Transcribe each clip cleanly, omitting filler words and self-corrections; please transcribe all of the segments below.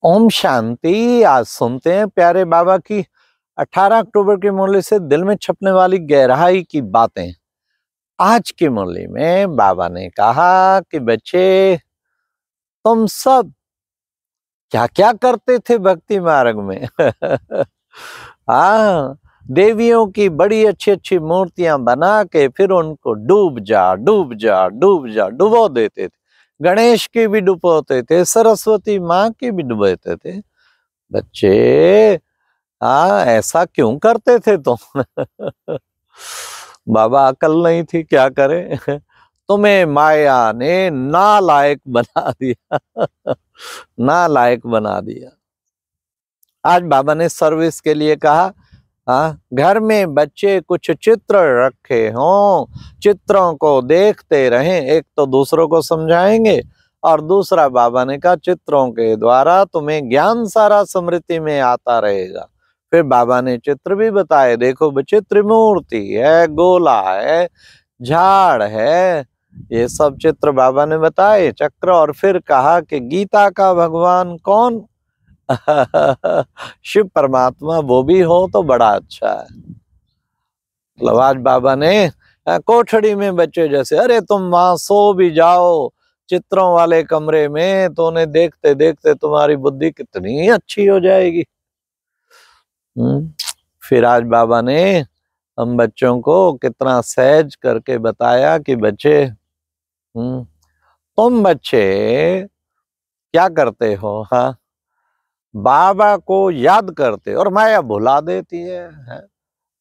ओम शांति। आज सुनते हैं प्यारे बाबा की 18 अक्टूबर की मुरली से दिल में छपने वाली गहराई की बातें। आज की मुरली में बाबा ने कहा कि बच्चे, तुम सब क्या क्या करते थे भक्ति मार्ग में। हाँ, देवियों की बड़ी अच्छी अच्छी मूर्तियां बना के फिर उनको डूब जा डूब जा डूब जा डुबो देते थे। गणेश की भी डुबोते थे, सरस्वती माँ की भी डुबोते थे। बच्चे, ऐसा क्यों करते थे तुम? बाबा, अकल नहीं थी, क्या करे। तुम्हें माया ने नालायक बना दिया। नालायक बना दिया। आज बाबा ने सर्विस के लिए कहा, घर में बच्चे कुछ चित्र रखे हों, चित्रों को देखते रहें। एक तो दूसरों को समझाएंगे और दूसरा बाबा ने कहा चित्रों के द्वारा तुम्हें ज्ञान सारा स्मृति में आता रहेगा। फिर बाबा ने चित्र भी बताए, देखो बच्चे, त्रिमूर्ति है, गोला है, झाड़ है, ये सब चित्र बाबा ने बताए, चक्र। और फिर कहा कि गीता का भगवान कौन? शिव परमात्मा, वो भी हो तो बड़ा अच्छा है। मतलब आज बाबा ने कोठड़ी में बच्चे जैसे, अरे तुम वहां सो भी जाओ चित्रों वाले कमरे में तो उन्हें देखते देखते तुम्हारी बुद्धि कितनी अच्छी हो जाएगी। फिर आज बाबा ने हम बच्चों को कितना सहज करके बताया कि बच्चे, तुम बच्चे क्या करते हो? हाँ, बाबा को याद करते और माया भुला देती है।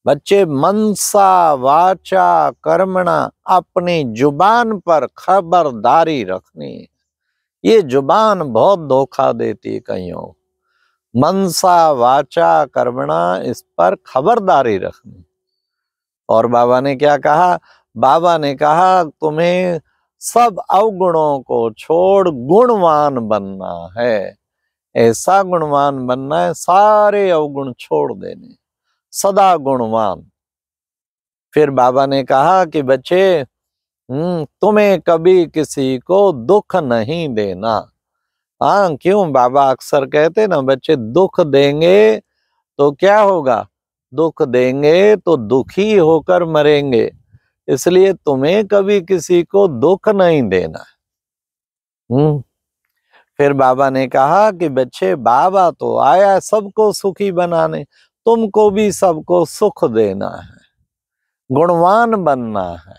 बच्चे, मनसा वाचा कर्मणा, अपनी जुबान पर खबरदारी रखनी। ये जुबान बहुत धोखा देती है कईयों। मनसा वाचा कर्मणा, इस पर खबरदारी रखनी। और बाबा ने क्या कहा? बाबा ने कहा तुम्हें सब अवगुणों को छोड़ गुणवान बनना है। ऐसा गुणवान बनना है, सारे अवगुण छोड़ देने, सदा गुणवान। फिर बाबा ने कहा कि बच्चे, तुम्हें कभी किसी को दुख नहीं देना। हाँ, क्यों? बाबा अक्सर कहते ना, बच्चे दुख देंगे तो क्या होगा? दुख देंगे तो दुखी होकर मरेंगे। इसलिए तुम्हें कभी किसी को दुख नहीं देना। फिर बाबा ने कहा कि बच्चे, बाबा तो आया सबको सुखी बनाने, तुमको भी सबको सुख देना है, गुणवान बनना है।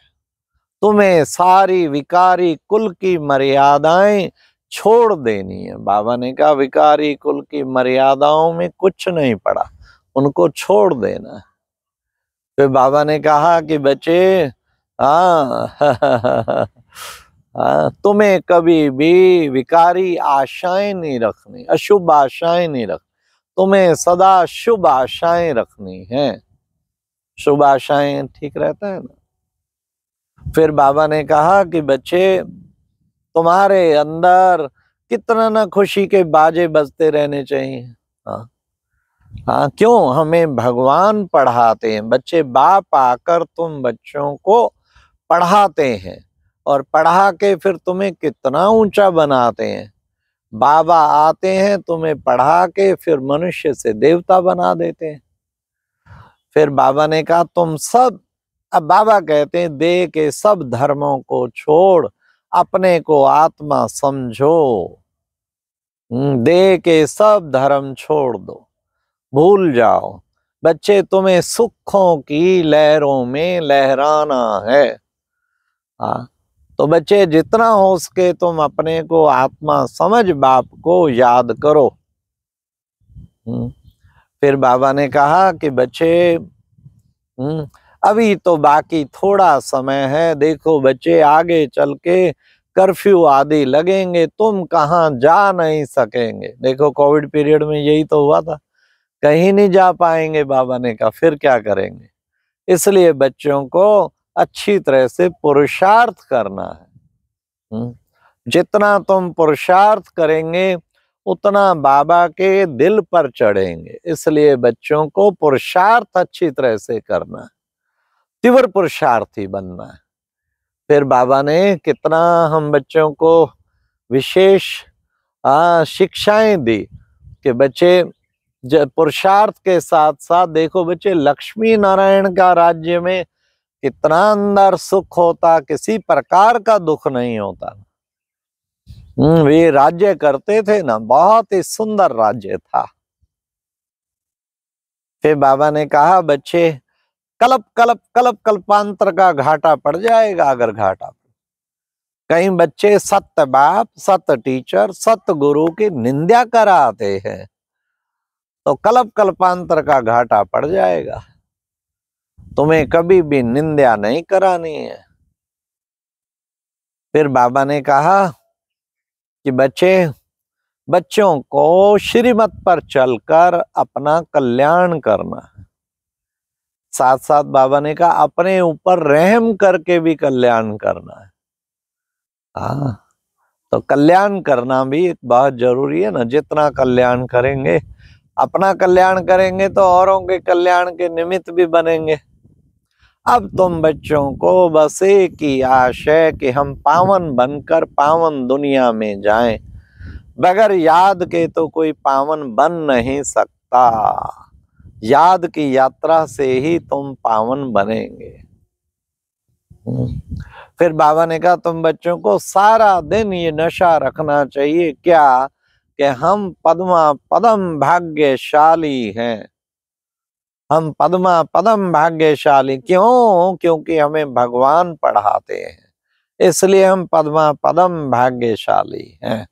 तुम्हें सारी विकारी कुल की मर्यादाएं छोड़ देनी है। बाबा ने कहा विकारी कुल की मर्यादाओं में कुछ नहीं पड़ा, उनको छोड़ देना है। फिर बाबा ने कहा कि बच्चे, तुम्हें कभी भी विकारी आशाएं नहीं रखनी, अशुभ आशाएं नहीं रखनी, तुम्हें सदा शुभ आशाएं रखनी है। शुभ आशाएं ठीक रहता है ना। फिर बाबा ने कहा कि बच्चे, तुम्हारे अंदर कितना ना खुशी के बाजे बजते रहने चाहिए। क्यों? हमें भगवान पढ़ाते हैं। बच्चे, बाप आकर तुम बच्चों को पढ़ाते हैं और पढ़ा के फिर तुम्हें कितना ऊंचा बनाते हैं। बाबा आते हैं, तुम्हें पढ़ा के फिर मनुष्य से देवता बना देते हैं। फिर बाबा ने कहा तुम सब, अब बाबा कहते हैं देह के सब धर्मों को छोड़ अपने को आत्मा समझो। देह के सब धर्म छोड़ दो, भूल जाओ। बच्चे, तुम्हें सुखों की लहरों में लहराना है। तो बच्चे, जितना हो सके तुम अपने को आत्मा समझ बाप को याद करो। फिर बाबा ने कहा कि बच्चे, अभी तो बाकी थोड़ा समय है। देखो बच्चे, आगे चल के कर्फ्यू आदि लगेंगे, तुम कहाँ जा नहीं सकेंगे। देखो कोविड पीरियड में यही तो हुआ था, कहीं नहीं जा पाएंगे। बाबा ने कहा फिर क्या करेंगे? इसलिए बच्चों को अच्छी तरह से पुरुषार्थ करना है। जितना तुम पुरुषार्थ करेंगे उतना बाबा के दिल पर चढ़ेंगे। इसलिए बच्चों को पुरुषार्थ अच्छी तरह से करना है, तीव्र पुरुषार्थी बनना है। फिर बाबा ने कितना हम बच्चों को विशेष शिक्षाएं दी। कि बच्चे पुरुषार्थ के साथ साथ देखो बच्चे, लक्ष्मी नारायण का राज्य में कितना अंदर सुख होता, किसी प्रकार का दुख नहीं होता। वे राज्य करते थे ना, बहुत ही सुंदर राज्य था। फिर बाबा ने कहा बच्चे, कल्प कल्प कल्प कल्पांतर का घाटा पड़ जाएगा अगर घाटा। कई बच्चे सत्य बाप, सत्य टीचर, सत्य गुरु की निंदा कराते हैं, तो कल्प कल्पांतर का घाटा पड़ जाएगा। तुम्हें कभी भी निंदा नहीं करानी है। फिर बाबा ने कहा कि बच्चों को श्रीमत पर चलकर अपना कल्याण करना है। साथ साथ बाबा ने कहा अपने ऊपर रहम करके भी कल्याण करना है। हाँ, तो कल्याण करना भी एक बहुत जरूरी है ना। जितना कल्याण करेंगे, अपना कल्याण करेंगे तो औरों के कल्याण के निमित्त भी बनेंगे। अब तुम बच्चों को बस एक ही आश है कि हम पावन बनकर पावन दुनिया में जाएं। बगैर याद के तो कोई पावन बन नहीं सकता। याद की यात्रा से ही तुम पावन बनेंगे। फिर बाबा ने कहा तुम बच्चों को सारा दिन ये नशा रखना चाहिए, क्या कि हम पद्मा पदम भाग्यशाली हैं। हम पद्मा पदम भाग्यशाली क्यों? क्योंकि हमें भगवान पढ़ाते हैं, इसलिए हम पद्मा पदम भाग्यशाली हैं।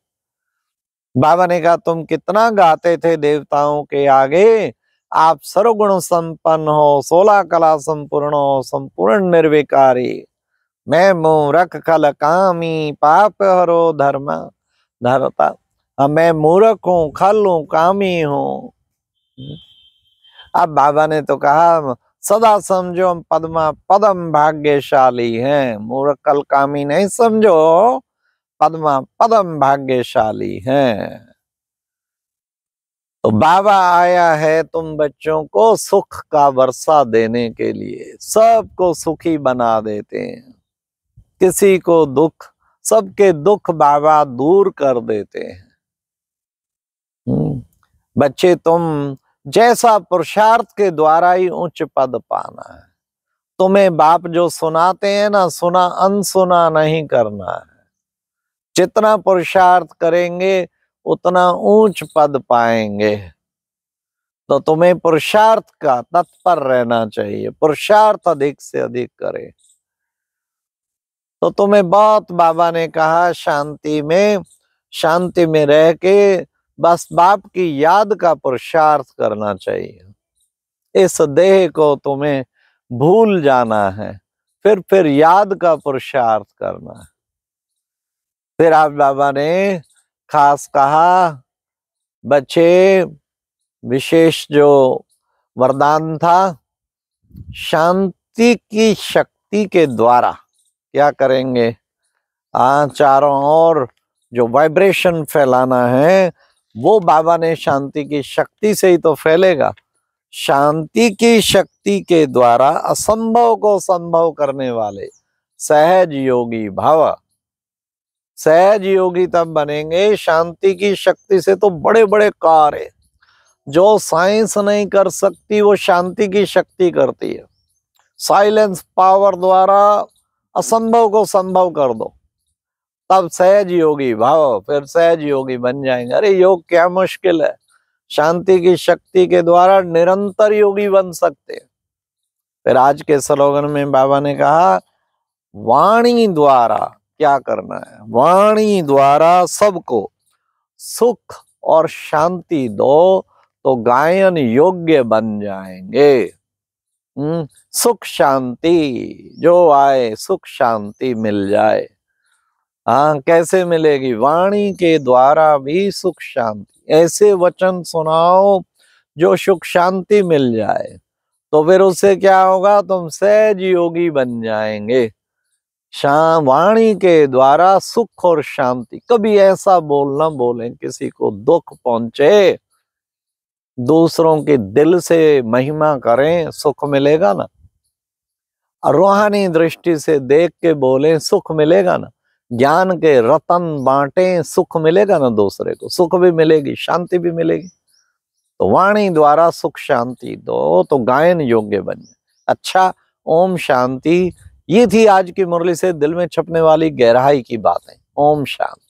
बाबा ने कहा तुम कितना गाते थे देवताओं के आगे, आप सर्वगुण संपन्न हो, 16 कला संपूर्ण हो, संपूर्ण निर्विकारी। मैं मूरख खल कामी, पाप हरो धर्म धरता। मैं मूर्ख हूँ, खल हूँ, कामी हूँ। अब बाबा ने तो कहा सदा समझो हम पद्मा पदम भाग्यशाली हैं। मूर्ख कल कामी नहीं समझो, पद्मा पदम भाग्यशाली हैं। तो बाबा आया है तुम बच्चों को सुख का वर्षा देने के लिए। सबको सुखी बना देते हैं, किसी को दुख, सबके दुख बाबा दूर कर देते हैं। बच्चे तुम जैसा पुरुषार्थ के द्वारा ही उच्च पद पाना है। तुम्हें बाप जो सुनाते हैं ना, सुना अनसुना नहीं करना है। जितना पुरुषार्थ करेंगे उतना ऊंच पद पाएंगे। तो तुम्हें पुरुषार्थ का तत्पर रहना चाहिए, पुरुषार्थ अधिक से अधिक करें। तो तुम्हें बहुत बाबा ने कहा शांति में रह के बस बाप की याद का पुरुषार्थ करना चाहिए। इस देह को तुम्हें भूल जाना है, फिर याद का पुरुषार्थ करना है। फिर आप बाबा ने खास कहा बच्चे, विशेष जो वरदान था, शांति की शक्ति के द्वारा क्या करेंगे, चारों ओर जो वाइब्रेशन फैलाना है वो बाबा ने शांति की शक्ति से ही तो फैलेगा। शांति की शक्ति के द्वारा असंभव को संभव करने वाले सहज योगी भव। सहज योगी तब बनेंगे शांति की शक्ति से। तो बड़े बड़े कार्य जो साइंस नहीं कर सकती वो शांति की शक्ति करती है। साइलेंस पावर द्वारा असंभव को संभव कर दो, तब सहज योगी भाव, फिर सहज योगी बन जाएंगे। अरे योग क्या मुश्किल है, शांति की शक्ति के द्वारा निरंतर योगी बन सकते हैं। फिर आज के स्लोगन में बाबा ने कहा वाणी द्वारा क्या करना है, वाणी द्वारा सबको सुख और शांति दो तो गायन योग्य बन जाएंगे। सुख शांति जो आए, सुख शांति मिल जाए। हाँ, कैसे मिलेगी? वाणी के द्वारा भी सुख शांति। ऐसे वचन सुनाओ जो सुख शांति मिल जाए, तो फिर उससे क्या होगा, तुम सहज योगी बन जाएंगे। वाणी के द्वारा सुख और शांति। कभी ऐसा बोलना बोलें किसी को दुख पहुंचे, दूसरों के दिल से महिमा करें, सुख मिलेगा ना। रूहानी दृष्टि से देख के बोलें, सुख मिलेगा ना। ज्ञान के रतन बांटें, सुख मिलेगा ना। दूसरे को सुख भी मिलेगी, शांति भी मिलेगी। तो वाणी द्वारा सुख शांति दो तो गायन योग्य बन जाए। अच्छा, ओम शांति। ये थी आज की मुरली से दिल में छपने वाली गहराई की बातें। ओम शांति।